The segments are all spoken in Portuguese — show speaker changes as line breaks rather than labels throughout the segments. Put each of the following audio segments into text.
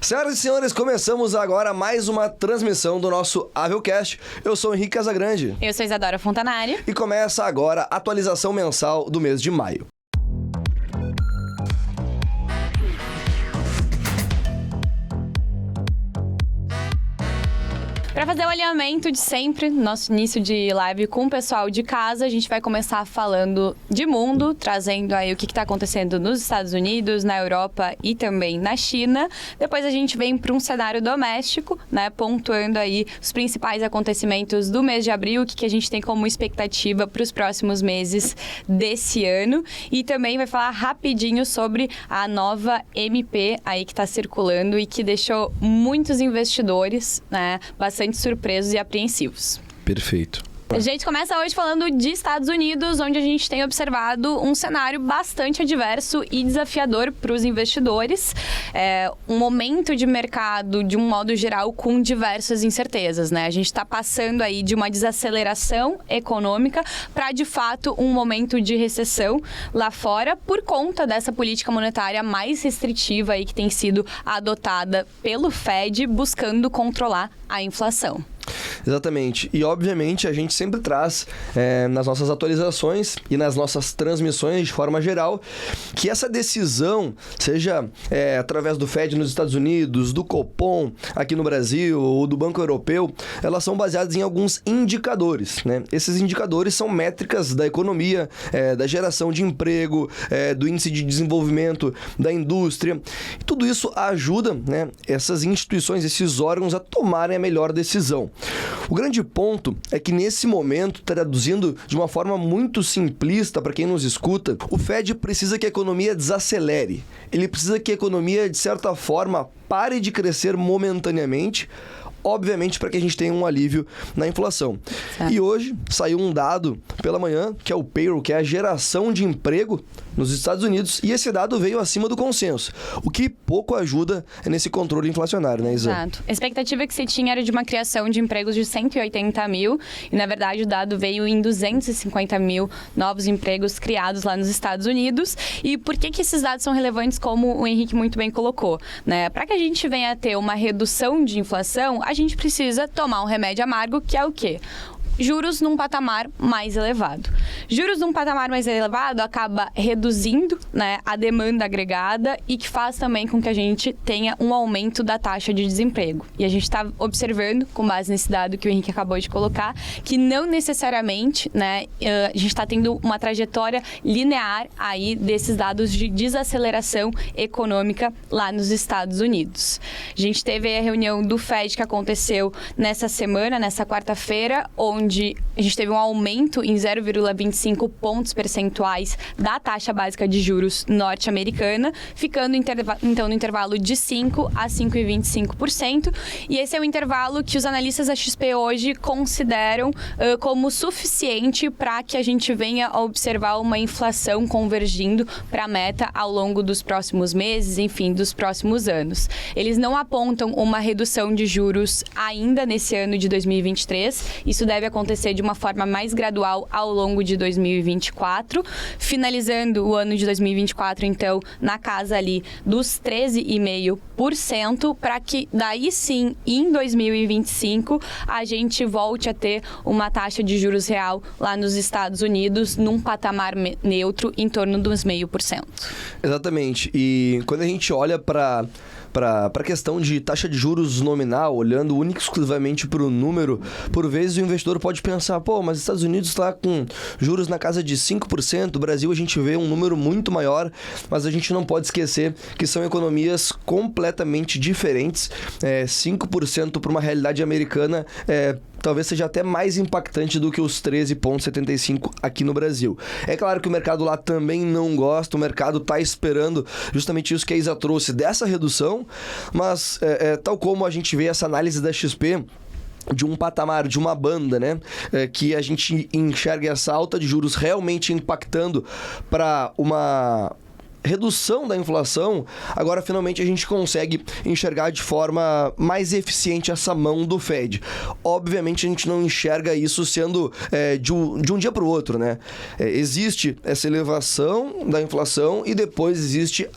Senhoras e senhores, começamos agora mais uma transmissão do nosso Avelcast. Eu sou o Henrique Casagrande.
Eu sou Isadora Fontanari.
E começa agora a atualização mensal do mês de maio.
Para fazer o alinhamento de sempre, nosso início de live com o pessoal de casa, a gente vai começar falando de mundo, trazendo aí o que está acontecendo nos Estados Unidos, na Europa e também na China. Depois a gente vem para um cenário doméstico, né, pontuando aí os principais acontecimentos do mês de abril, o que a gente tem como expectativa para os próximos meses desse ano. E também vai falar rapidinho sobre a nova MP aí que está circulando e que deixou muitos investidores, né, bastante surpresos e apreensivos.
Perfeito.
A gente começa hoje falando de Estados Unidos, onde a gente tem observado um cenário bastante adverso e desafiador para os investidores. Um momento de mercado, de um modo geral, com diversas incertezas, né? A gente está passando aí de uma desaceleração econômica para, de fato, um momento de recessão lá fora por conta dessa política monetária mais restritiva aí que tem sido adotada pelo Fed, buscando controlar a inflação.
Exatamente. E, obviamente, a gente sempre traz nas nossas atualizações e nas nossas transmissões, de forma geral, que essa decisão, seja através do Fed nos Estados Unidos, do Copom aqui no Brasil ou do Banco Europeu, elas são baseadas em alguns indicadores, né? Esses indicadores são métricas da economia, da geração de emprego, do índice de desenvolvimento da indústria. E tudo isso ajuda, né, essas instituições, esses órgãos a tomarem a melhor decisão. O grande ponto é que nesse momento, traduzindo de uma forma muito simplista para quem nos escuta, o Fed precisa que a economia desacelere. Ele precisa que a economia, de certa forma, pare de crescer momentaneamente, obviamente para que a gente tenha um alívio na inflação. E hoje saiu um dado pela manhã, que é o payroll, que é a geração de emprego nos Estados Unidos, e esse dado veio acima do consenso, o que pouco ajuda nesse controle inflacionário, né, Isa?
Exato. A expectativa que se tinha era de uma criação de empregos de 180 mil, e na verdade o dado veio em 250 mil novos empregos criados lá nos Estados Unidos. E por que esses dados são relevantes, como o Henrique muito bem colocou, né? Para que a gente venha a ter uma redução de inflação, a gente precisa tomar um remédio amargo, que é o quê? Juros num patamar mais elevado. Juros num patamar mais elevado acaba reduzindo, né, a demanda agregada e que faz também com que a gente tenha um aumento da taxa de desemprego. E a gente está observando, com base nesse dado que o Henrique acabou de colocar, que não necessariamente, né, a gente está tendo uma trajetória linear aí desses dados de desaceleração econômica lá nos Estados Unidos. A gente teve a reunião do Fed que aconteceu nessa semana, nessa quarta-feira, onde a gente teve um aumento em 0,25 pontos percentuais da taxa básica de juros norte-americana, ficando então no intervalo de 5% a 5,25%. E esse é o intervalo que os analistas da XP hoje consideram como suficiente para que a gente venha a observar uma inflação convergindo para a meta ao longo dos próximos meses, enfim, dos próximos anos. Eles não apontam uma redução de juros ainda nesse ano de 2023. Isso deve acontecer de uma forma mais gradual ao longo de 2024, finalizando o ano de 2024, então, na casa ali dos 13,5%, para que daí sim, em 2025, a gente volte a ter uma taxa de juros real lá nos Estados Unidos num patamar neutro em torno dos 0,5%.
Exatamente. E quando a gente olha para a questão de taxa de juros nominal, olhando única e exclusivamente para o número, por vezes o investidor pode pensar, mas os Estados Unidos está com juros na casa de 5%, o Brasil a gente vê um número muito maior, mas a gente não pode esquecer que são economias completamente diferentes. 5% para uma realidade americana talvez seja até mais impactante do que os 13,75 aqui no Brasil. É claro que o mercado lá também não gosta, o mercado está esperando justamente isso que a Isa trouxe, dessa redução, mas tal como a gente vê essa análise da XP, de um patamar, de uma banda, né? Que a gente enxerga essa alta de juros realmente impactando para redução da inflação, agora finalmente a gente consegue enxergar de forma mais eficiente essa mão do Fed. Obviamente a gente não enxerga isso sendo de um dia para o outro, né? Existe essa elevação da inflação e depois existe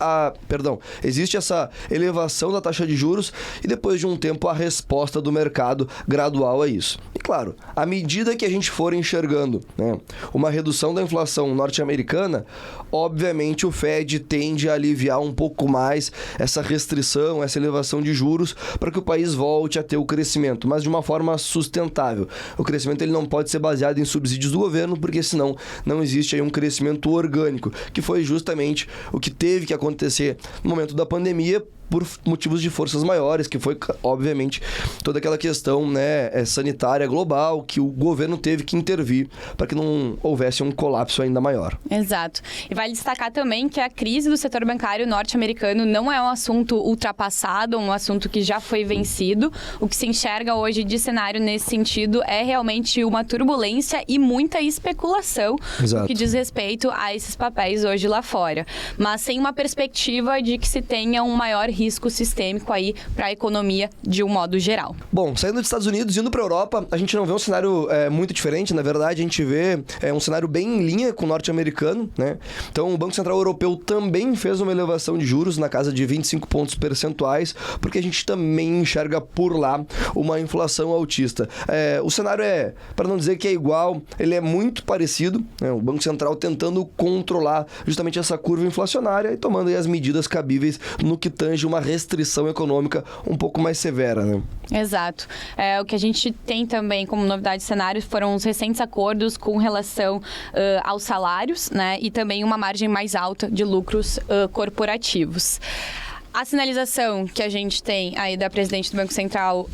essa elevação da taxa de juros e depois de um tempo a resposta do mercado gradual a isso. E claro, à medida que a gente for enxergando, né, uma redução da inflação norte-americana, obviamente o Fed tende a aliviar um pouco mais essa restrição, essa elevação de juros para que o país volte a ter o crescimento, mas de uma forma sustentável. O crescimento ele não pode ser baseado em subsídios do governo, porque senão não existe aí um crescimento orgânico, que foi justamente o que teve que acontecer no momento da pandemia, por motivos de forças maiores, que foi, obviamente, toda aquela questão, né, sanitária global, que o governo teve que intervir para que não houvesse um colapso ainda maior.
Exato. E vale destacar também que a crise do setor bancário norte-americano não é um assunto ultrapassado, um assunto que já foi vencido. O que se enxerga hoje de cenário nesse sentido é realmente uma turbulência e muita especulação no que diz respeito a esses papéis hoje lá fora. Mas sem uma perspectiva de que se tenha um maior risco sistêmico aí para a economia de um modo geral.
Bom, saindo dos Estados Unidos, indo para a Europa, a gente não vê um cenário muito diferente. Na verdade, a gente vê um cenário bem em linha com o norte-americano, né? Então, o Banco Central Europeu também fez uma elevação de juros na casa de 25 pontos percentuais, porque a gente também enxerga por lá uma inflação altista. O cenário para não dizer que é igual, ele é muito parecido, né? O Banco Central tentando controlar justamente essa curva inflacionária e tomando aí as medidas cabíveis no que tange uma restrição econômica um pouco mais severa, né?
Exato. O que a gente tem também como novidade de cenário foram os recentes acordos com relação aos salários, né? E também uma margem mais alta de lucros corporativos. A sinalização que a gente tem aí da presidente do Banco Central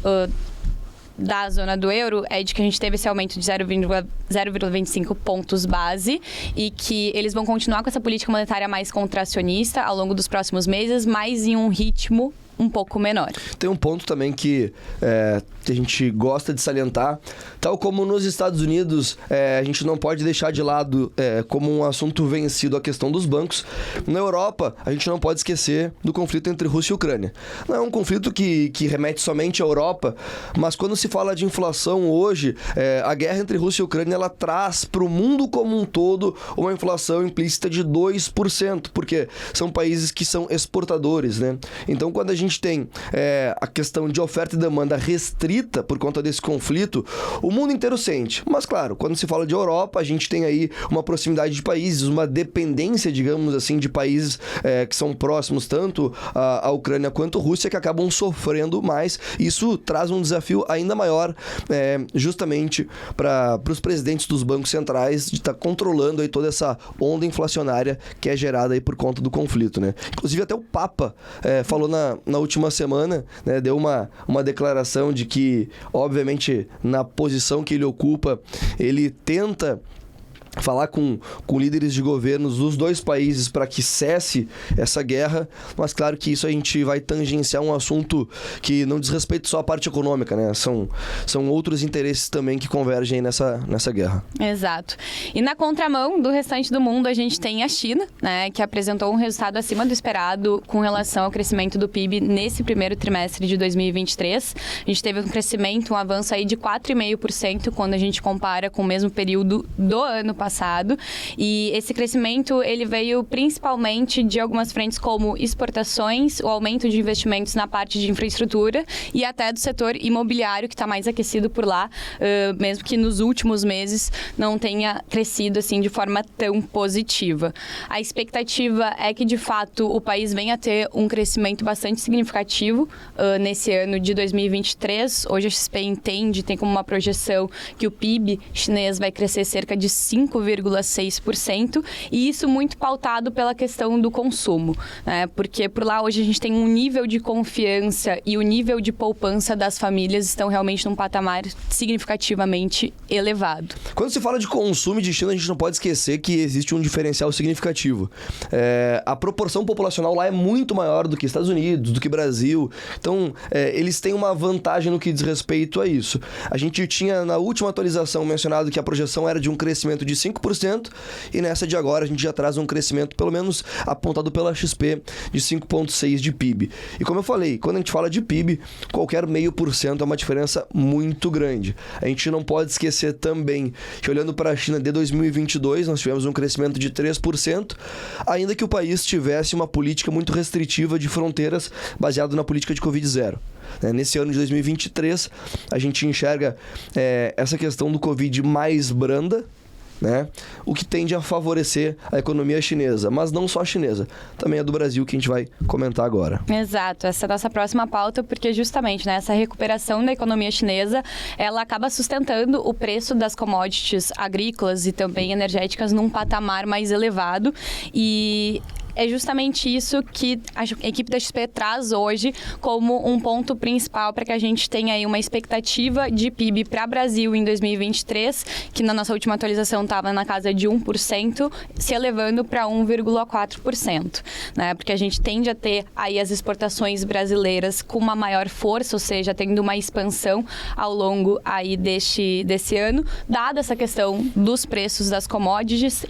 da zona do euro é de que a gente teve esse aumento de 0,25 pontos base e que eles vão continuar com essa política monetária mais contracionista ao longo dos próximos meses, mas em um ritmo um pouco menor.
Tem um ponto também que a gente gosta de salientar, tal como nos Estados Unidos, a gente não pode deixar de lado como um assunto vencido a questão dos bancos. Na Europa, a gente não pode esquecer do conflito entre Rússia e Ucrânia. Não é um conflito que remete somente à Europa, mas quando se fala de inflação hoje, a guerra entre Rússia e Ucrânia, ela traz para o mundo como um todo uma inflação implícita de 2%, porque são países que são exportadores, né? Então, quando a gente tem a questão de oferta e demanda restrita por conta desse conflito, o mundo inteiro sente. Mas, claro, quando se fala de Europa, a gente tem aí uma proximidade de países, uma dependência, digamos assim, de países que são próximos tanto à Ucrânia quanto à Rússia, que acabam sofrendo mais. Isso traz um desafio ainda maior, justamente para os presidentes dos bancos centrais de estar controlando aí toda essa onda inflacionária que é gerada aí por conta do conflito, né? Inclusive, até o Papa falou na última semana, né, deu uma declaração de que, obviamente, na posição que ele ocupa, ele tenta falar com líderes de governos dos dois países para que cesse essa guerra, mas claro que isso a gente vai tangenciar um assunto que não diz respeito só à parte econômica, né? São outros interesses também que convergem nessa guerra.
Exato. E na contramão do restante do mundo, a gente tem a China, né, que apresentou um resultado acima do esperado com relação ao crescimento do PIB nesse primeiro trimestre de 2023. A gente teve um crescimento, um avanço aí de 4,5% quando a gente compara com o mesmo período do ano passado, e esse crescimento ele veio principalmente de algumas frentes como exportações, o aumento de investimentos na parte de infraestrutura e até do setor imobiliário, que está mais aquecido por lá, mesmo que nos últimos meses não tenha crescido assim de forma tão positiva. A expectativa é que de fato o país venha a ter um crescimento bastante significativo nesse ano de 2023. Hoje a XP tem como uma projeção que o PIB chinês vai crescer cerca de 5,6%, e isso muito pautado pela questão do consumo, né? Porque por lá hoje a gente tem um nível de confiança e o nível de poupança das famílias estão realmente num patamar significativamente elevado.
Quando se fala de consumo de China, a gente não pode esquecer que existe um diferencial significativo. A proporção populacional lá é muito maior do que Estados Unidos, do que Brasil, então eles têm uma vantagem no que diz respeito a isso. A gente tinha na última atualização mencionado que a projeção era de um crescimento de 5%, e nessa de agora a gente já traz um crescimento, pelo menos apontado pela XP, de 5,6% de PIB. E como eu falei, quando a gente fala de PIB, qualquer 0,5% é uma diferença muito grande. A gente não pode esquecer também que, olhando para a China de 2022, nós tivemos um crescimento de 3%, ainda que o país tivesse uma política muito restritiva de fronteiras baseada na política de Covid-0. Nesse ano de 2023, a gente enxerga essa questão do Covid mais branda, né? O que tende a favorecer a economia chinesa, mas não só a chinesa, também a do Brasil, que a gente vai comentar agora.
Exato, essa é a nossa próxima pauta, porque justamente, né, essa recuperação da economia chinesa, ela acaba sustentando o preço das commodities agrícolas e também energéticas num patamar mais elevado, e é justamente isso que a equipe da XP traz hoje como um ponto principal para que a gente tenha aí uma expectativa de PIB para o Brasil em 2023, que na nossa última atualização estava na casa de 1%, se elevando para 1,4%, né? Porque a gente tende a ter aí as exportações brasileiras com uma maior força, ou seja, tendo uma expansão ao longo aí desse ano, dada essa questão dos preços das commodities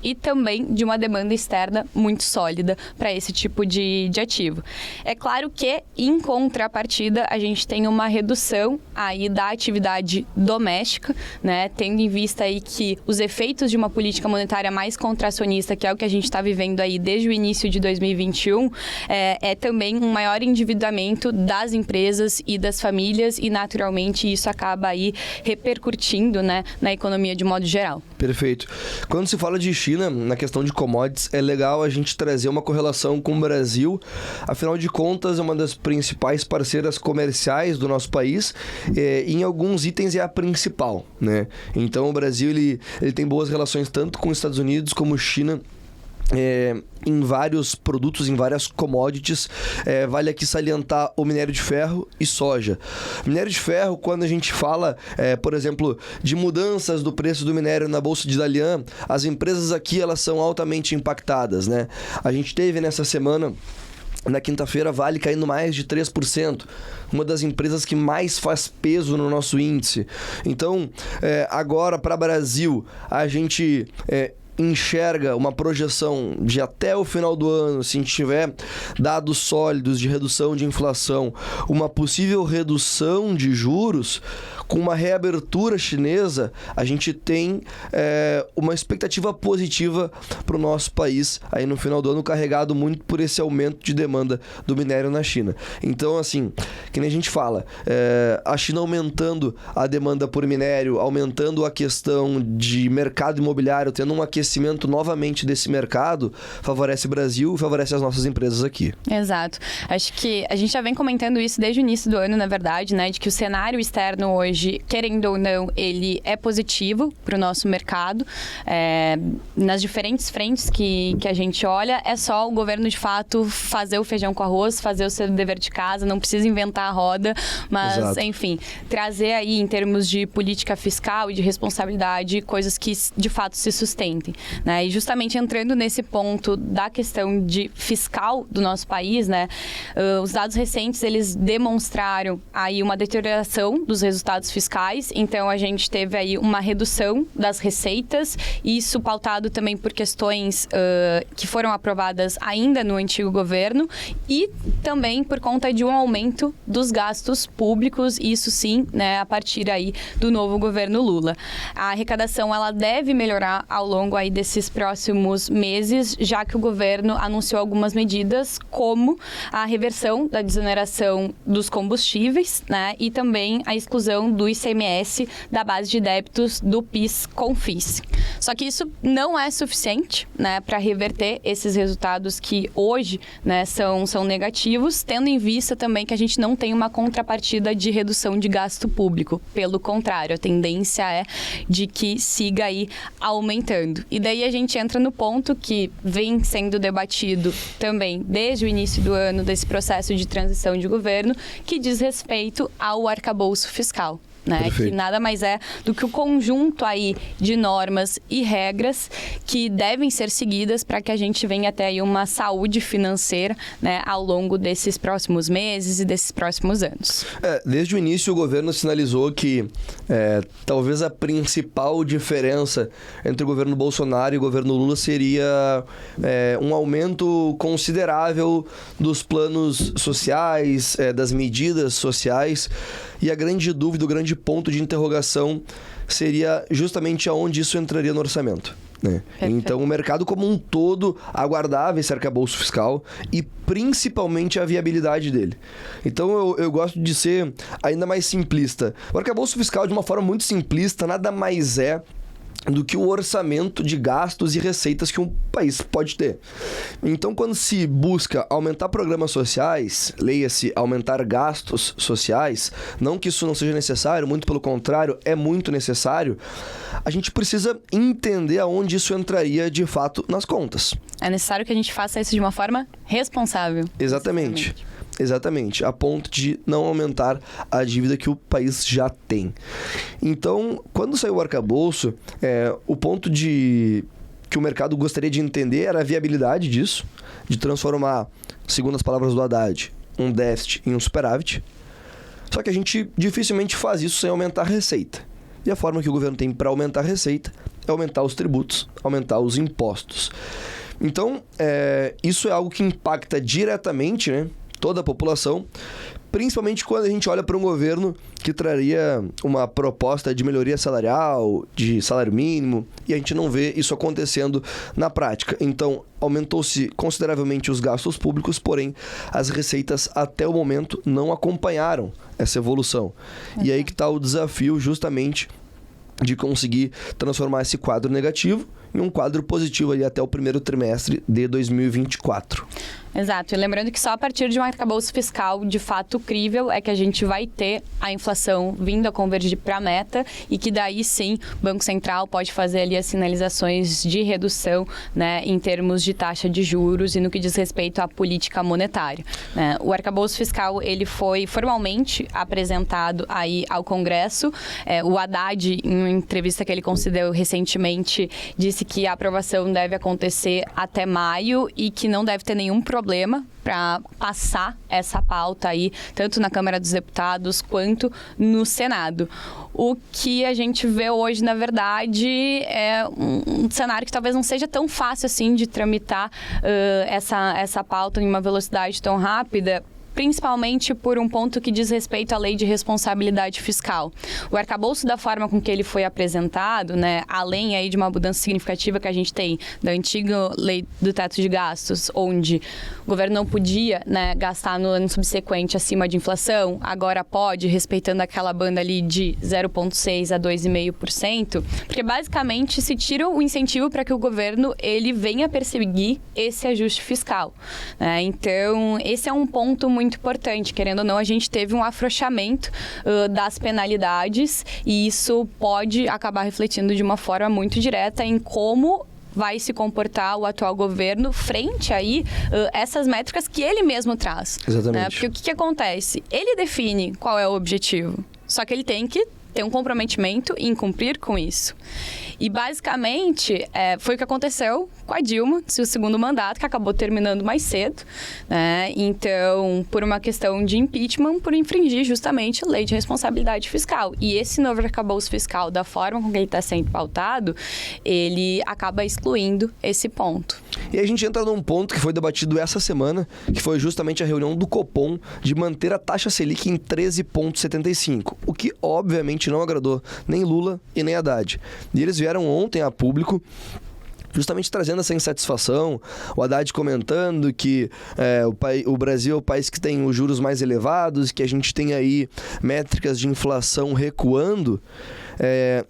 e também de uma demanda externa muito sólida para esse tipo de ativo. É claro que, em contrapartida, a gente tem uma redução aí da atividade doméstica, né? Tendo em vista aí que os efeitos de uma política monetária mais contracionista, que é o que a gente está vivendo aí desde o início de 2021, é também um maior endividamento das empresas e das famílias, e naturalmente isso acaba aí repercutindo, né, na economia de modo geral.
Perfeito. Quando se fala de China, na questão de commodities, é legal a gente trazer uma correlação com o Brasil. Afinal de contas, é uma das principais parceiras comerciais do nosso país. Em alguns itens é a principal, né? Então, o Brasil ele tem boas relações tanto com os Estados Unidos como China, em vários produtos, em várias commodities. Vale aqui salientar o minério de ferro e soja. Minério de ferro, quando a gente fala, por exemplo, de mudanças do preço do minério na Bolsa de Dalian, as empresas aqui elas são altamente impactadas, né? A gente teve nessa semana, na quinta-feira, Vale caindo mais de 3%. Uma das empresas que mais faz peso no nosso índice. Então, agora, para o Brasil, a gente enxerga uma projeção de até o final do ano, se a gente tiver dados sólidos de redução de inflação, uma possível redução de juros, com uma reabertura chinesa, a gente tem uma expectativa positiva para o nosso país aí no final do ano, carregado muito por esse aumento de demanda do minério na China. Então, assim, que nem a gente fala, a China aumentando a demanda por minério, aumentando a questão de mercado imobiliário, tendo um aquecimento novamente desse mercado, favorece o Brasil e favorece as nossas empresas aqui.
Exato. Acho que a gente já vem comentando isso desde o início do ano, na verdade, né, de que o cenário externo hoje, querendo ou não, ele é positivo para o nosso mercado. Nas diferentes frentes que a gente olha, é só o governo, de fato, fazer o feijão com arroz, fazer o seu dever de casa, não precisa inventar a roda, mas, exato, enfim, trazer aí, em termos de política fiscal e de responsabilidade, coisas que, de fato, se sustentem, né? E justamente entrando nesse ponto da questão fiscal do nosso país, né, os dados recentes, eles demonstraram aí uma deterioração dos resultados fiscais, então a gente teve aí uma redução das receitas, isso pautado também por questões que foram aprovadas ainda no antigo governo, e também por conta de um aumento dos gastos públicos, isso sim, né, a partir aí do novo governo Lula. A arrecadação, ela deve melhorar ao longo aí desses próximos meses, já que o governo anunciou algumas medidas, como a reversão da desoneração dos combustíveis, né, e também a exclusão do ICMS da base de débitos do PIS/COFINS. Só que isso não é suficiente, né, para reverter esses resultados que hoje, né, são negativos, tendo em vista também que a gente não tem uma contrapartida de redução de gasto público. Pelo contrário, a tendência é de que siga aí aumentando. E daí a gente entra no ponto que vem sendo debatido também desde o início do ano, desse processo de transição de governo, que diz respeito ao arcabouço fiscal. né?
Perfeito.
Que nada mais é do que o conjunto aí de normas e regras que devem ser seguidas para que a gente venha até aí uma saúde financeira, né, ao longo desses próximos meses e desses próximos anos.
Desde o início o governo sinalizou que talvez a principal diferença entre o governo Bolsonaro e o governo Lula seria um aumento considerável dos planos sociais, das medidas sociais, e a grande dúvida, o grande ponto de interrogação seria justamente aonde isso entraria no orçamento, né? Então o mercado como um todo aguardava esse arcabouço fiscal e principalmente a viabilidade dele. Então eu gosto de ser ainda mais simplista. O arcabouço fiscal, de uma forma muito simplista, nada mais é do que o orçamento de gastos e receitas que um país pode ter. Então, quando se busca aumentar programas sociais, leia-se aumentar gastos sociais, não que isso não seja necessário, muito pelo contrário, é muito necessário, a gente precisa entender aonde isso entraria de fato nas contas.
É necessário que a gente faça isso de uma forma responsável.
Exatamente, a ponto de não aumentar a dívida que o país já tem. Então, quando saiu o arcabouço, o ponto que o mercado gostaria de entender era a viabilidade disso, de transformar, segundo as palavras do Haddad, um déficit em um superávit. Só que a gente dificilmente faz isso sem aumentar a receita. E a forma que o governo tem para aumentar a receita é aumentar os tributos, aumentar os impostos. Então, isso é algo que impacta diretamente, né, toda a população, principalmente quando a gente olha para um governo que traria uma proposta de melhoria salarial, de salário mínimo, e a gente não vê isso acontecendo na prática. Então, aumentou-se consideravelmente os gastos públicos, porém, as receitas até o momento não acompanharam essa evolução. E aí que está o desafio justamente de conseguir transformar esse quadro negativo em um quadro positivo ali até o primeiro trimestre de 2024.
Exato, e lembrando que só a partir de um arcabouço fiscal de fato crível é que a gente vai ter a inflação vindo a convergir para a meta e que daí sim o Banco Central pode fazer ali as sinalizações de redução, né, em termos de taxa de juros e no que diz respeito à política monetária, né? O arcabouço fiscal ele foi formalmente apresentado aí ao Congresso. O Haddad, em uma entrevista que ele concedeu recentemente, disse que a aprovação deve acontecer até maio e que não deve ter nenhum problema para passar essa pauta aí, tanto na Câmara dos Deputados quanto no Senado. O que a gente vê hoje, na verdade, é um cenário que talvez não seja tão fácil assim de tramitar essa pauta em uma velocidade tão rápida, principalmente por um ponto que diz respeito à lei de responsabilidade fiscal. O arcabouço, da forma com que ele foi apresentado, né, além aí de uma mudança significativa que a gente tem da antiga lei do teto de gastos, onde o governo não podia, né, gastar no ano subsequente acima de inflação, agora pode, respeitando aquela banda ali de 0,6% a 2,5%, porque basicamente se tira o incentivo para que o governo ele venha perseguir esse ajuste fiscal, né? Então, esse é um ponto muito importante. Querendo ou não, a gente teve um afrouxamento das penalidades e isso pode acabar refletindo de uma forma muito direta em como vai se comportar o atual governo frente aí essas métricas que ele mesmo traz.
Exatamente.
Né? Porque o que acontece? Ele define qual é o objetivo, só que ele tem que ter um comprometimento em cumprir com isso. E, basicamente, foi o que aconteceu com a Dilma, seu segundo mandato, que acabou terminando mais cedo, né? Então, por uma questão de impeachment, por infringir justamente a lei de responsabilidade fiscal. E esse novo arcabouço fiscal, da forma com que ele está sendo pautado, ele acaba excluindo esse ponto.
E a gente entra num ponto que foi debatido essa semana, que foi justamente a reunião do Copom de manter a taxa Selic em 13,75, o que, obviamente, não agradou nem Lula e nem Haddad. E eles vieram ontem a público justamente trazendo essa insatisfação, o Haddad comentando que o Brasil é o país que tem os juros mais elevados, que a gente tem aí métricas de inflação recuando,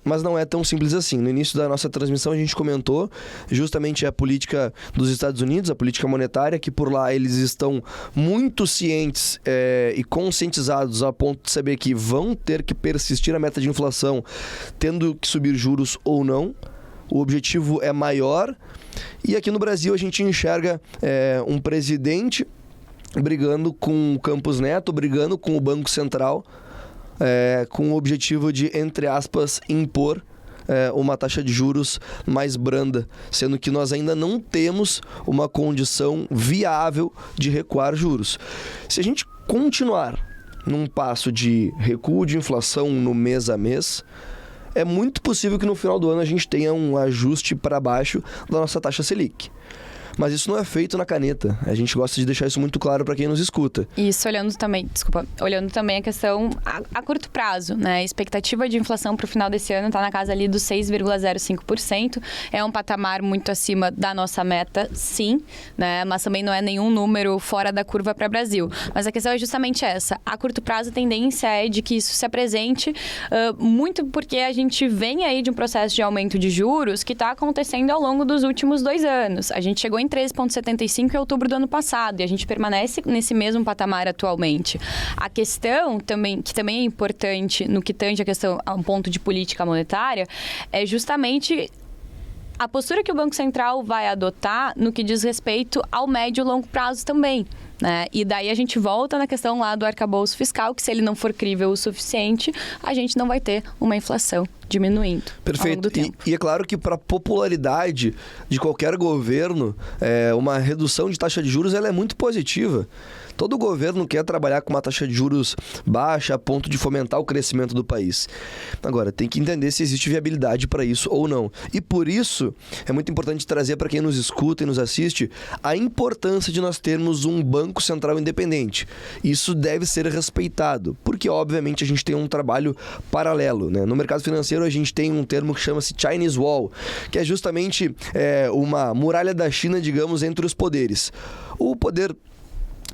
mas não é tão simples assim. No início da nossa transmissão a gente comentou justamente a política dos Estados Unidos, a política monetária, que por lá eles estão muito cientes e conscientizados a ponto de saber que vão ter que persistir a meta de inflação, tendo que subir juros ou não. O objetivo é maior. E aqui no Brasil a gente enxerga um presidente brigando com o Campos Neto, brigando com o Banco Central, com o objetivo de, entre aspas, impor uma taxa de juros mais branda, sendo que nós ainda não temos uma condição viável de recuar juros. Se a gente continuar num passo de recuo de inflação no mês a mês, é muito possível que no final do ano a gente tenha um ajuste para baixo da nossa taxa Selic. Mas isso não é feito na caneta. A gente gosta de deixar isso muito claro para quem nos escuta.
Isso olhando também a questão a curto prazo, né? A expectativa de inflação para o final desse ano está na casa ali dos 6,05%. É um patamar muito acima da nossa meta, sim, né? Mas também não é nenhum número fora da curva para o Brasil. Mas a questão é justamente essa. A curto prazo, a tendência é de que isso se apresente muito porque a gente vem aí de um processo de aumento de juros que está acontecendo ao longo dos últimos 2 anos. A gente chegou em 13,75 em outubro do ano passado e a gente permanece nesse mesmo patamar atualmente. A questão também, que também é importante no que tange a questão a um ponto de política monetária, é justamente a postura que o Banco Central vai adotar no que diz respeito ao médio e longo prazo também. Né? E daí a gente volta na questão lá do arcabouço fiscal, que se ele não for crível o suficiente, a gente não vai ter uma inflação diminuindo.
Perfeito.
Ao longo do tempo.
E é claro que para a popularidade de qualquer governo, uma redução de taxa de juros ela é muito positiva. Todo governo quer trabalhar com uma taxa de juros baixa a ponto de fomentar o crescimento do país. Agora, tem que entender se existe viabilidade para isso ou não. E por isso, é muito importante trazer para quem nos escuta e nos assiste a importância de nós termos um Banco Central independente. Isso deve ser respeitado, porque obviamente a gente tem um trabalho paralelo, né? No mercado financeiro a gente tem um termo que chama-se Chinese Wall, que é justamente uma muralha da China, digamos, entre os poderes. O poder,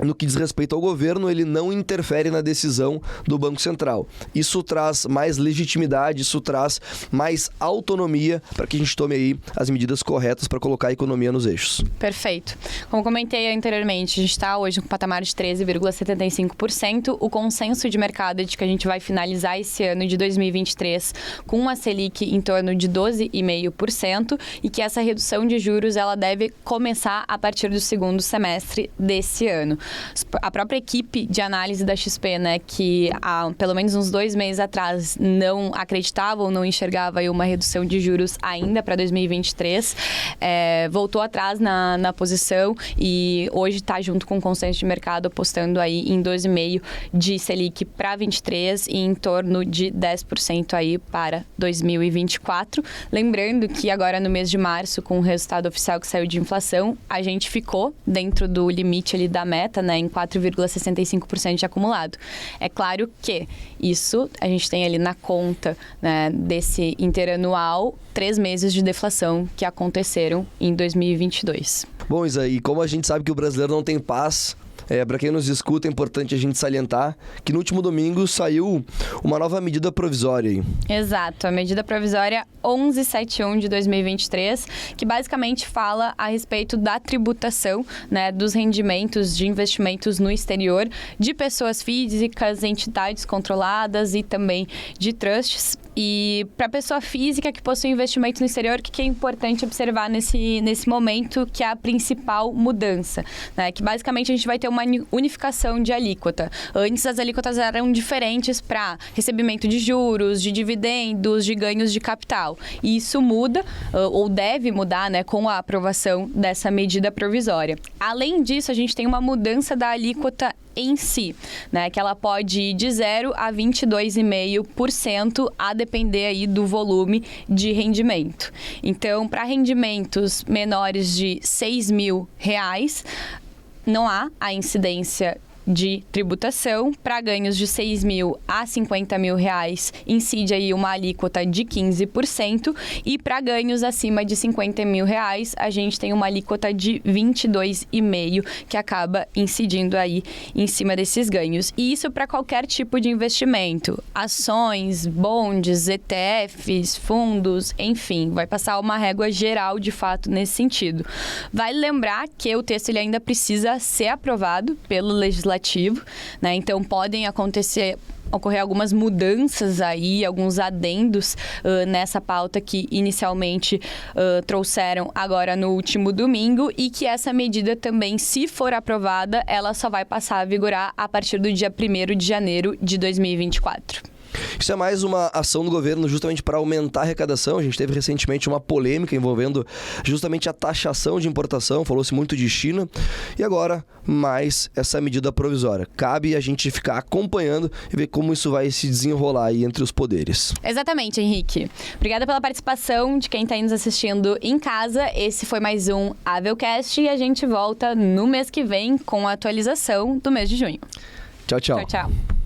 no que diz respeito ao governo, ele não interfere na decisão do Banco Central. Isso traz mais legitimidade, isso traz mais autonomia para que a gente tome aí as medidas corretas para colocar a economia nos eixos.
Perfeito. Como comentei anteriormente, a gente está hoje com um patamar de 13,75%. O consenso de mercado é de que a gente vai finalizar esse ano de 2023 com uma Selic em torno de 12,5% e que essa redução de juros ela deve começar a partir do segundo semestre desse ano. A própria equipe de análise da XP, né, que há pelo menos uns 2 meses atrás não acreditava ou não enxergava aí uma redução de juros ainda para 2023, voltou atrás na posição e hoje está junto com o consenso de mercado apostando aí em 12,5% de Selic para 23 e em torno de 10% aí para 2024. Lembrando que agora no mês de março, com o resultado oficial que saiu de inflação, a gente ficou dentro do limite ali da meta, né, em 4,65% de acumulado. É claro que isso a gente tem ali na conta, né, desse interanual 3 meses de deflação que aconteceram em 2022.
Bom, Isa, e como a gente sabe que o brasileiro não tem paz, para quem nos escuta, é importante a gente salientar que no último domingo saiu uma nova medida provisória aí.
Exato, a medida provisória 1171 de 2023, que basicamente fala a respeito da tributação, né, dos rendimentos de investimentos no exterior de pessoas físicas, entidades controladas e também de trusts. E para a pessoa física que possui investimento no exterior, o que é importante observar nesse momento, que é a principal mudança, né? Que basicamente a gente vai ter uma unificação de alíquota. Antes as alíquotas eram diferentes para recebimento de juros, de dividendos, de ganhos de capital. E isso muda, ou deve mudar, né, com a aprovação dessa medida provisória. Além disso, a gente tem uma mudança da alíquota em si, né, que ela pode ir de 0% a 22,5% a depender aí do volume de rendimento. Então, para rendimentos menores de R$6.000, não há a incidência de tributação. Para ganhos de R$6.000 a R$50.000 incide aí uma alíquota de 15% e para ganhos acima de R$50.000 a gente tem uma alíquota de 22,5% que acaba incidindo aí em cima desses ganhos. E isso para qualquer tipo de investimento, ações, bondes, ETFs, fundos, enfim, vai passar uma régua geral de fato nesse sentido. Vale lembrar que o texto ele ainda precisa ser aprovado pelo legislativo, né? Então podem ocorrer algumas mudanças aí, alguns adendos nessa pauta que inicialmente trouxeram agora no último domingo e que essa medida também, se for aprovada, ela só vai passar a vigorar a partir do dia 1º de janeiro de 2024.
Isso é mais uma ação do governo justamente para aumentar a arrecadação. A gente teve recentemente uma polêmica envolvendo justamente a taxação de importação, falou-se muito de China, e agora mais essa medida provisória. Cabe a gente ficar acompanhando e ver como isso vai se desenrolar aí entre os poderes.
Exatamente, Henrique. Obrigada pela participação de quem está nos assistindo em casa. Esse foi mais um Avelcast e a gente volta no mês que vem com a atualização do mês de junho.
Tchau, tchau.
Tchau, tchau.